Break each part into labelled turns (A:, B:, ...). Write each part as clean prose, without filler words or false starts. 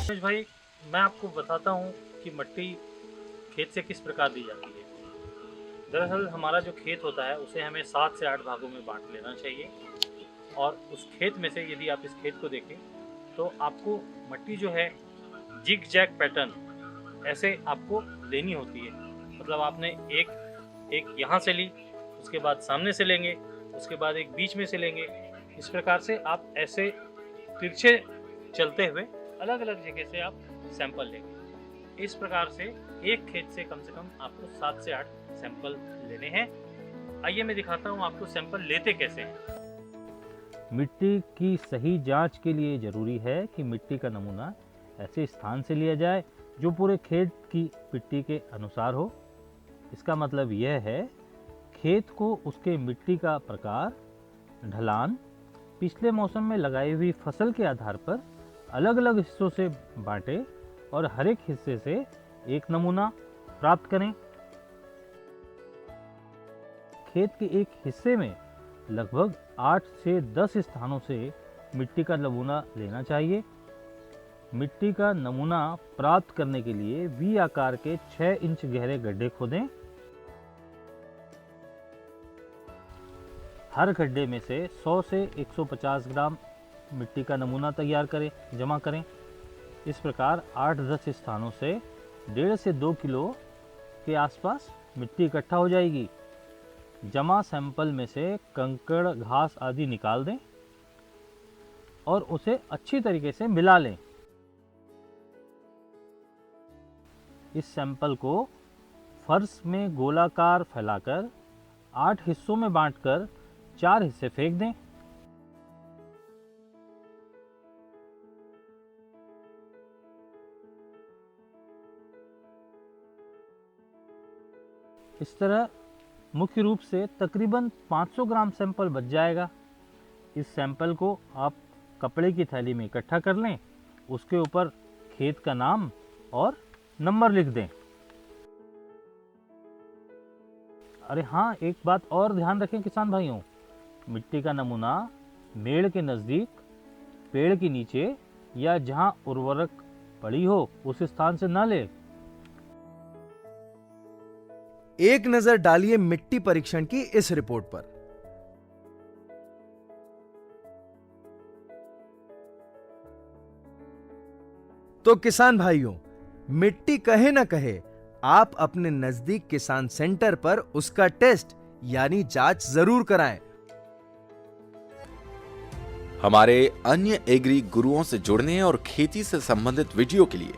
A: रमेश भाई, मैं आपको बताता हूँ कि मिट्टी खेत से किस प्रकार दी जाती है। दरअसल हमारा जो खेत होता है उसे हमें 7 से 8 भागों में बांट लेना चाहिए और उस खेत में से यदि आप इस खेत को देखें तो आपको मिट्टी जो है जिग जैग पैटर्न ऐसे आपको लेनी होती है। मतलब आपने एक यहाँ से ली, उसके बाद सामने से लेंगे, उसके बाद एक बीच में से लेंगे। इस प्रकार से आप ऐसे तिरछे चलते हुए अलग अलग जगह से आप सैंपल लेंगे। इस प्रकार से एक खेत से कम आपको 7 से 8 सैंपल लेने हैं। आइए मैं दिखाता हूँ आपको सैंपल लेते कैसे हैं।
B: मिट्टी की सही जांच के लिए ज़रूरी है कि मिट्टी का नमूना ऐसे स्थान से लिया जाए जो पूरे खेत की मिट्टी के अनुसार हो। इसका मतलब यह है खेत को उसके मिट्टी का प्रकार, ढलान, पिछले मौसम में लगाई हुई फसल के आधार पर अलग अलग हिस्सों से बांटें और हर एक हिस्से से एक नमूना प्राप्त करें। खेत के एक हिस्से में लगभग 8 से 10 स्थानों से मिट्टी का नमूना लेना चाहिए। मिट्टी का नमूना प्राप्त करने के लिए वी आकार के 6 इंच गहरे गड्ढे खोदें। हर गड्ढे में से 100 से 150 ग्राम मिट्टी का नमूना तैयार करें, जमा करें। इस प्रकार 8-10 स्थानों से 1.5 से 2 किलो के आसपास मिट्टी इकट्ठा हो जाएगी। जमा सैंपल में से कंकड़, घास आदि निकाल दें और उसे अच्छी तरीके से मिला लें। इस सैंपल को फर्श में गोलाकार फैलाकर 8 हिस्सों में बांटकर 4 हिस्से फेंक दें। इस तरह मुख्य रूप से तकरीबन 500 ग्राम सैंपल बच जाएगा। इस सैंपल को आप कपड़े की थैली में इकट्ठा कर लें, उसके ऊपर खेत का नाम और नंबर लिख दें। अरे हाँ, एक बात और ध्यान रखें किसान भाइयों, मिट्टी का नमूना मेड़ के नज़दीक, पेड़ के नीचे या जहां उर्वरक पड़ी हो उस स्थान से न लें।
C: एक नजर डालिए मिट्टी परीक्षण की इस रिपोर्ट पर। तो किसान भाइयों, मिट्टी कहे ना कहे, आप अपने नजदीक किसान सेंटर पर उसका टेस्ट यानी जांच जरूर कराएं।
D: हमारे अन्य एग्री गुरुओं से जुड़ने और खेती से संबंधित वीडियो के लिए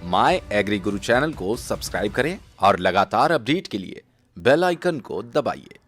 D: माय एग्री गुरु चैनल को सब्सक्राइब करें और लगातार अपडेट के लिए बेल आइकन को दबाइए।